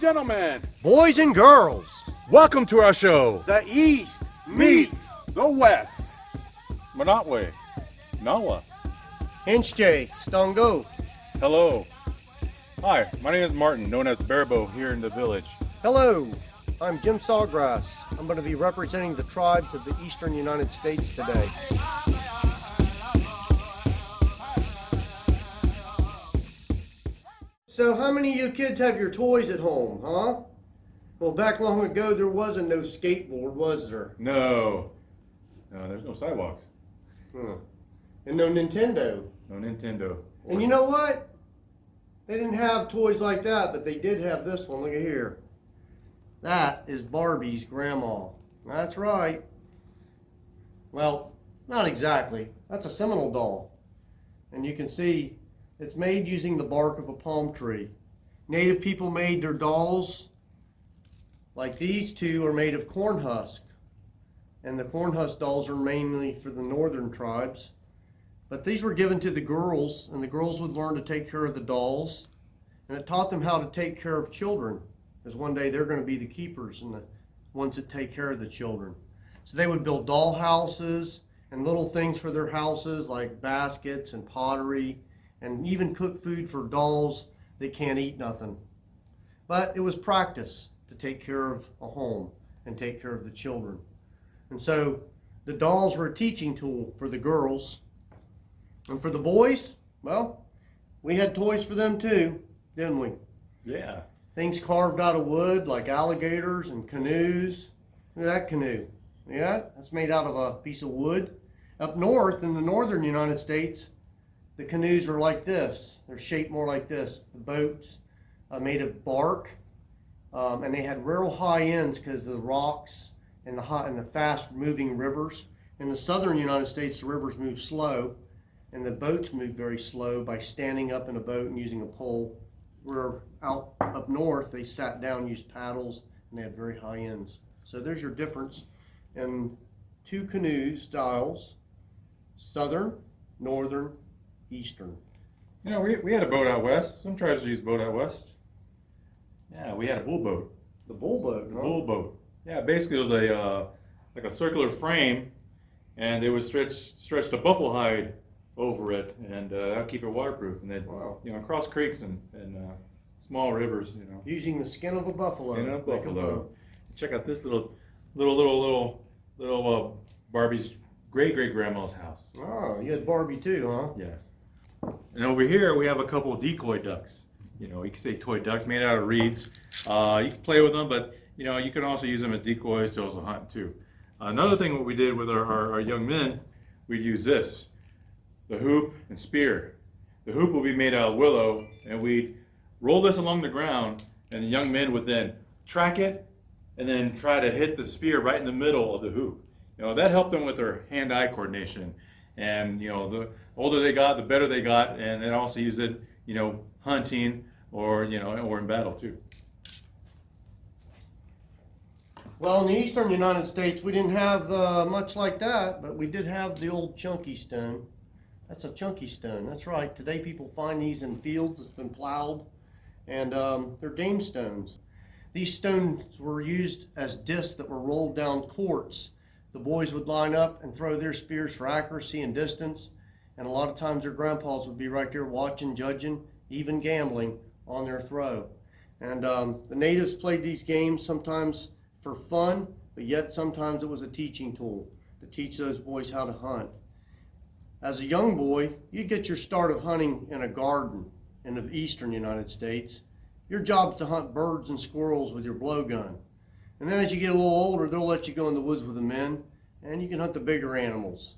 gentlemen, boys and girls, welcome to our show, the East meets the West. Manatwe, Nawa. Hinchjay, Stongo. Hello. Hi, my name is Martin, known as Barabo here in the village. Hello, I'm Jim Sawgrass. I'm going to be representing the tribes of the eastern United States today. So how many of you kids have your toys at home, huh? Well, back long ago, there wasn't no skateboard, was there? No, there's no sidewalks. And no Nintendo. No Nintendo. And you know what? They didn't have toys like that, but they did have this one. Look at here. That is Barbie's grandma. That's right. Well, not exactly. That's a Seminole doll. And you can see it's made using the bark of a palm tree. Native people made their dolls, like these two, are made of corn husk. And the corn husk dolls are mainly for the northern tribes. But these were given to the girls, and the girls would learn to take care of the dolls. And it taught them how to take care of children, because one day they're going to be the keepers and the ones that take care of the children. So they would build doll houses and little things for their houses, like baskets and pottery, and even cook food for dolls that can't eat nothing. But it was practice to take care of a home and take care of the children. And so the dolls were a teaching tool for the girls. And for the boys, well, we had toys for them too, didn't we? Yeah. Things carved out of wood, like alligators and canoes. Look at that canoe. Yeah, that's made out of a piece of wood. Up north, in the northern United States, the canoes are like this. They're shaped more like this. The boats are made of bark, and they had real high ends because of the rocks and the fast-moving rivers. In the southern United States, the rivers move slow, and the boats move very slow by standing up in a boat and using a pole. Where out up north, they sat down, used paddles, and they had very high ends. So there's your difference in two canoe styles: southern, northern, eastern. You know, we had a boat out west. Some tribes use boat out west. Yeah, we had a bull boat. The bull boat, huh? Bull boat. Yeah, basically it was a like a circular frame, and they would stretch the buffalo hide over it, and that'll keep it waterproof. And then, Wow. you know, across creeks and small rivers, you know. Using the skin of a buffalo. Skin of make a buffalo. boat. Check out this little Barbie's great grandma's house. Oh, you had Barbie too, huh? Yes. And over here we have a couple of decoy ducks. You know, you can say toy ducks made out of reeds. You can play with them, but you know, you can also use them as decoys to also hunt too. Another thing what we did with our young men, we'd use this, the hoop and spear. The hoop will be made out of willow, and we'd roll this along the ground, and the young men would then track it and then try to hit the spear right in the middle of the hoop. You know, that helped them with their hand-eye coordination. And you know, the older they got, the better they got, and then also use it, you know, hunting or in battle too. Well, in the eastern United States, we didn't have much like that, but we did have the old chunky stone. That's a chunky stone. That's right. Today people find these in fields that's been plowed, and they're game stones. These stones were used as discs that were rolled down courts. The boys would line up and throw their spears for accuracy and distance, and a lot of times their grandpas would be right there watching, judging, even gambling on their throw. And the natives played these games sometimes for fun, but yet sometimes it was a teaching tool to teach those boys how to hunt. As a young boy, you get your start of hunting in a garden in the eastern United States. Your job is to hunt birds and squirrels with your blowgun. And then as you get a little older, they'll let you go in the woods with the men, and you can hunt the bigger animals.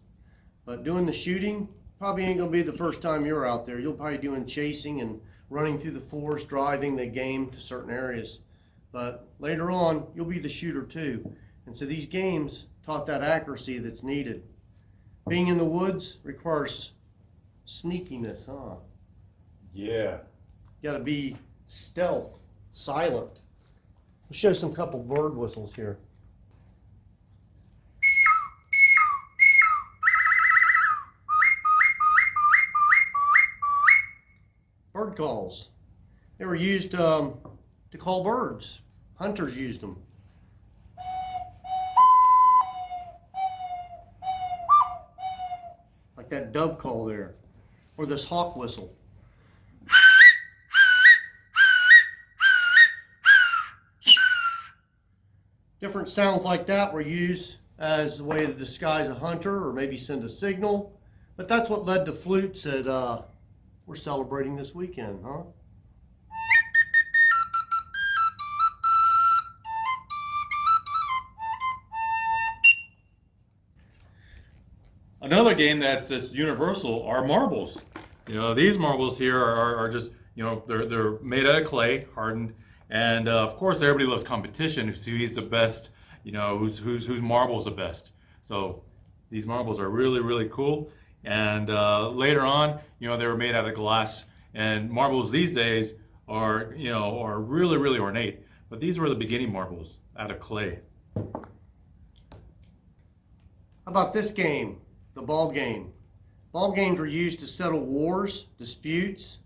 But doing the shooting probably ain't gonna be the first time you're out there. You'll probably be doing chasing and running through the forest, driving the game to certain areas. But later on, you'll be the shooter too. And so these games taught that accuracy that's needed. Being in the woods requires sneakiness, huh? Yeah. You gotta be stealth, silent. We'll show some couple bird whistles here. Bird calls. They were used to call birds. Hunters used them. Like that dove call there, or this hawk whistle. Different sounds like that were used as a way to disguise a hunter or maybe send a signal. But that's what led to flutes that we're celebrating this weekend, huh? Another game that's universal are marbles. You know, these marbles here are just, you know, they're made out of clay, hardened, and of course everybody loves competition. Who's the best? You know, whose marbles the best? So these marbles are really cool. And later on, you know, they were made out of glass. And marbles these days are, you know, are really ornate. But these were the beginning marbles out of clay. How about this game? The ball game. Ball games were used to settle wars, disputes,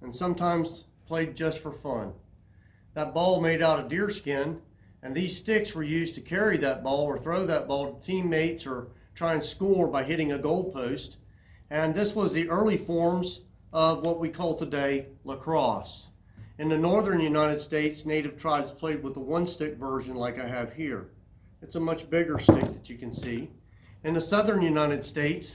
and sometimes played just for fun. That ball made out of deer skin, and these sticks were used to carry that ball or throw that ball to teammates or try and score by hitting a goalpost. And this was the early forms of what we call today lacrosse. In the northern United States, native tribes played with the one-stick version like I have here. It's a much bigger stick that you can see. In the southern United States,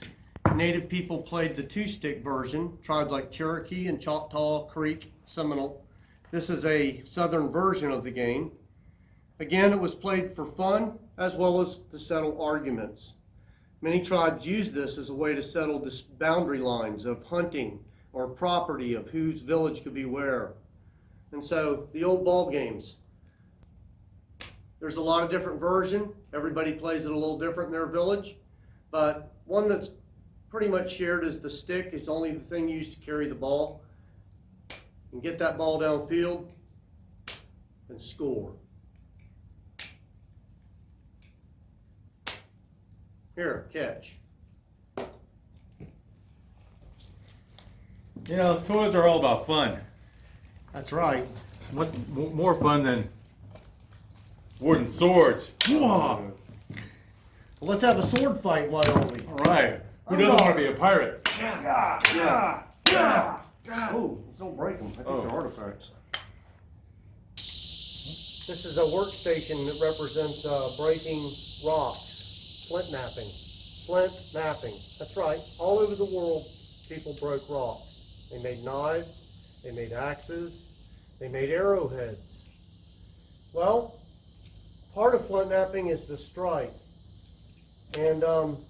native people played the two-stick version, tribes like Cherokee and Choctaw, Creek, Seminole. This is a southern version of the game. Again, it was played for fun as well as to settle arguments. Many tribes used this as a way to settle this boundary lines of hunting or property, of whose village could be where. And so the old ball games. There's a lot of different versions. Everybody plays it a little different in their village. But one that's pretty much shared is the stick. It's only the thing used to carry the ball. And get that ball downfield and score. Here, catch. You know, toys are all about fun. That's right. What's more fun than wooden swords? Well, let's have a sword fight, why don't we? All right. Who doesn't want to be a pirate? Oh, don't break them. I think they're artifacts. This is a workstation that represents breaking rocks, flint napping. Flint napping. That's right. All over the world, people broke rocks. They made knives. They made axes. They made arrowheads. Well, part of flint napping is the strike. And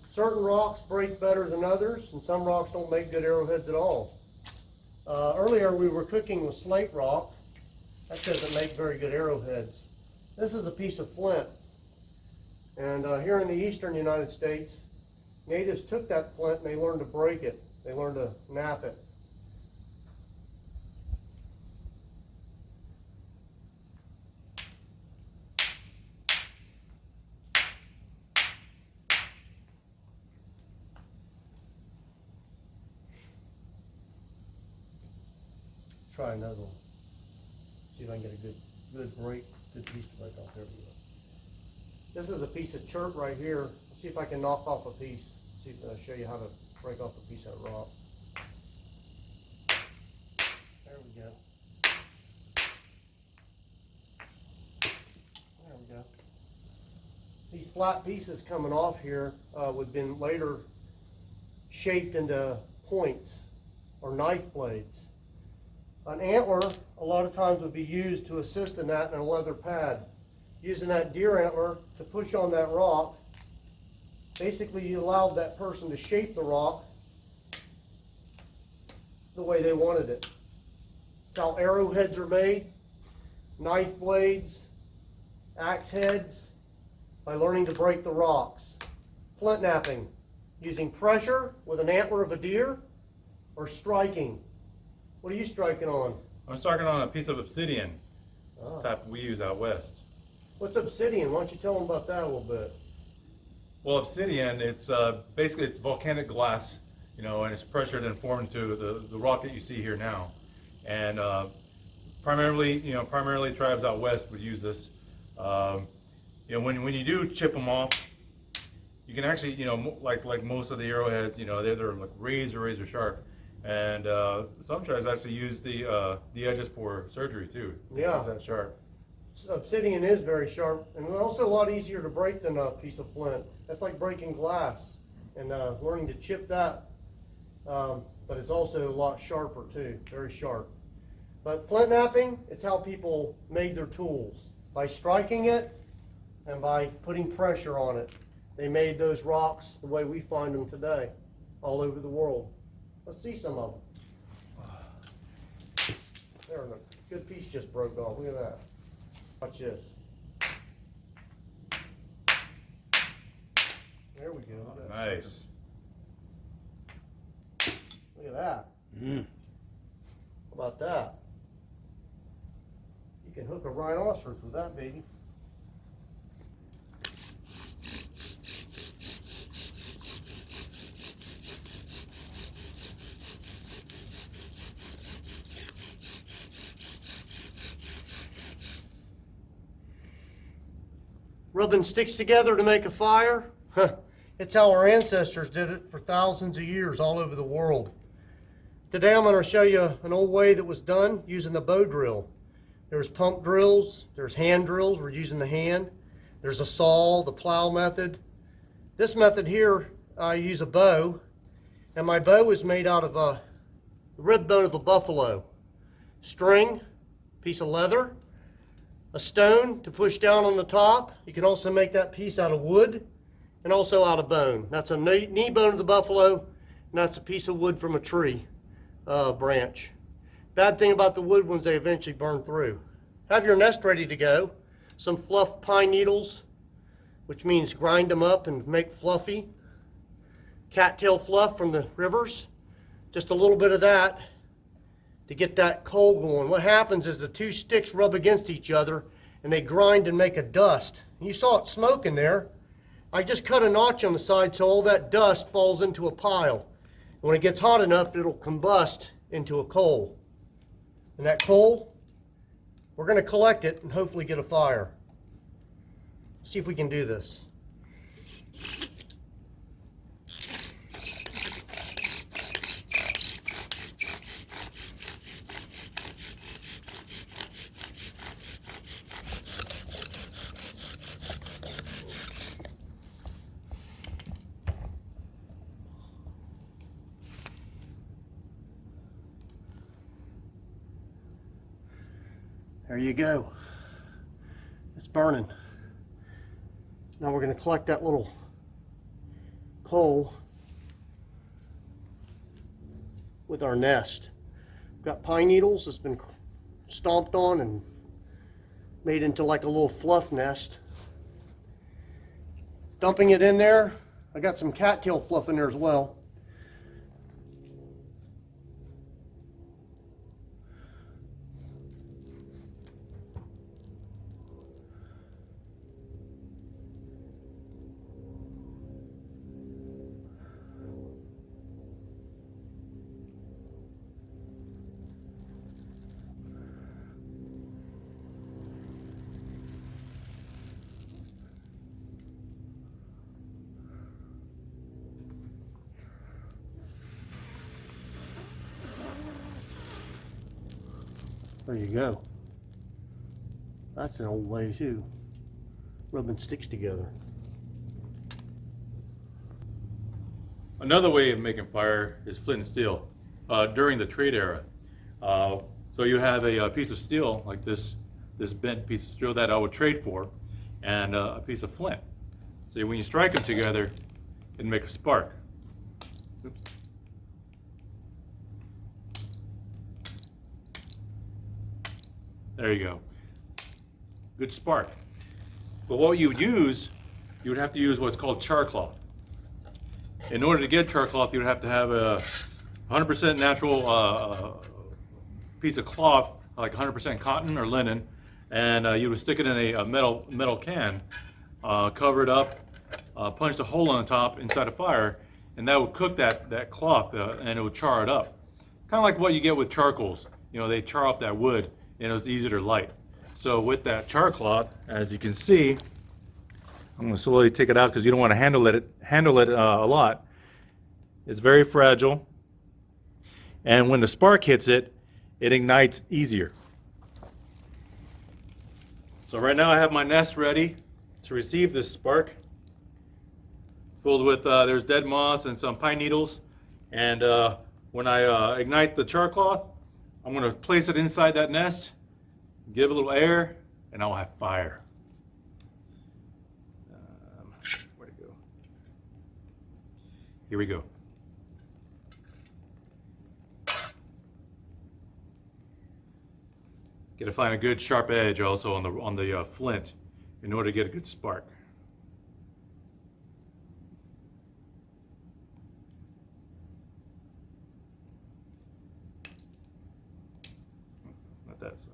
certain rocks break better than others, and some rocks don't make good arrowheads at all. Earlier we were cooking with slate rock. That doesn't make very good arrowheads. This is a piece of flint. And here in the eastern United States, natives took that flint and they learned to break it. They learned to nap it. Try another one. See if I can get a good break, good piece to break off. There we go. This is a piece of chert right here. Let's see if I can knock off a piece. See if I'll show you how to break off a piece of rock. There we go. There we go. These flat pieces coming off here would have been later shaped into points or knife blades. An antler, a lot of times, would be used to assist in that in a leather pad. Using that deer antler to push on that rock, basically you allowed that person to shape the rock the way they wanted it. That's how arrowheads are made, knife blades, axe heads, by learning to break the rocks. Flint napping, using pressure with an antler of a deer, or striking. What are you striking on? I'm striking on a piece of obsidian. This Oh. type we use out west. What's obsidian? Why don't you tell them about that a little bit? Well, obsidian, it's basically it's volcanic glass, you know, and it's pressured and formed into the rock that you see here now. And primarily tribes out west would use this. When you do chip them off, you can actually, like most of the arrowheads, they're like razor sharp, and some tribes actually use the edges for surgery too. Yeah. It's that sharp. Obsidian is very sharp and also a lot easier to break than a piece of flint. That's like breaking glass and learning to chip that, but it's also a lot sharper too, very sharp. But flint knapping, it's how people made their tools. By striking it and by putting pressure on it, they made those rocks the way we find them today all over the world. Let's see some of them. There, a good piece just broke off. Look at that. Watch this. There we go. Look at that. Nice. Look at that. How about that? You can hook a rhinoceros with that, baby. Rubbing sticks together to make a fire? It's how our ancestors did it for thousands of years all over the world. Today I'm going to show you an old way that was done using the bow drill. There's pump drills, there's hand drills, we're using the hand. There's a saw, the plow method. This method here, I use a bow, and my bow is made out of the rib bone of a buffalo. String, piece of leather, a stone to push down on the top. You can also make that piece out of wood and also out of bone. That's a knee bone of the buffalo, and that's a piece of wood from a tree branch. Bad thing about the wood ones, they eventually burn through. Have your nest ready to go. Some fluff pine needles, which means grind them up and make fluffy. Cattail fluff from the rivers. Just a little bit of that to get that coal going. What happens is the two sticks rub against each other and they grind and make a dust. You saw it smoking there. I just cut a notch on the side so all that dust falls into a pile. When it gets hot enough, it'll combust into a coal. And that coal, we're going to collect it and hopefully get a fire. See if we can do this. There you go. It's burning. Now we're going to collect that little coal with our nest. We've got pine needles that's been stomped on and made into like a little fluff nest. Dumping it in there. I got some cattail fluff in there as well. There you go. That's an old way too. Rubbing sticks together. Another way of making fire is flint and steel. During the trade era, so you have a piece of steel like this bent piece of steel that I would trade for, and a piece of flint. So when you strike them together, it make a spark. Oops. There you go. Good spark. But what you would use, you would have to use what's called char cloth. In order to get char cloth, you would have to have a 100% natural piece of cloth, like 100% cotton or linen, and you would stick it in a metal can, cover it up, punch a hole on the top inside a fire, and that would cook that cloth and it would char it up. Kind of like what you get with charcoals. You know, they char up that wood and it was easier to light. So with that char cloth, as you can see, I'm going to slowly take it out because you don't want to handle it a lot. It's very fragile, and when the spark hits it, it ignites easier. So right now I have my nest ready to receive this spark, filled with there's dead moss and some pine needles. And when I ignite the char cloth, I'm going to place it inside that nest, give it a little air, and I'll have fire. Where'd it go? Here we go. Got to find a good sharp edge also on the flint in order to get a good spark. Not that side.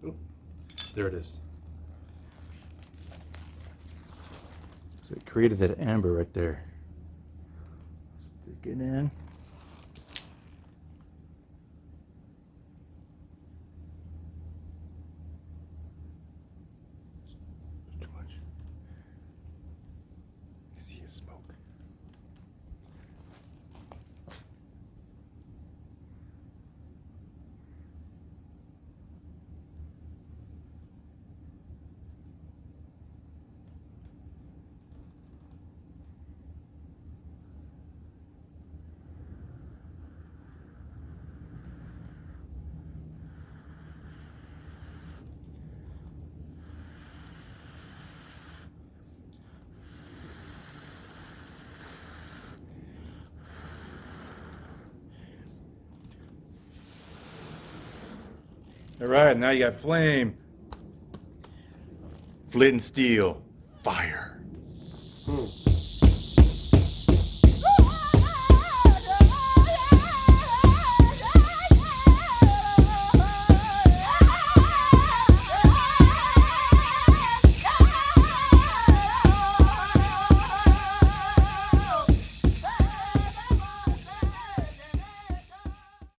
Oop, there it is. So it created that amber right there. Stick it in. Too much. I see his smoke. All right, now you got flame, flint and steel, fire.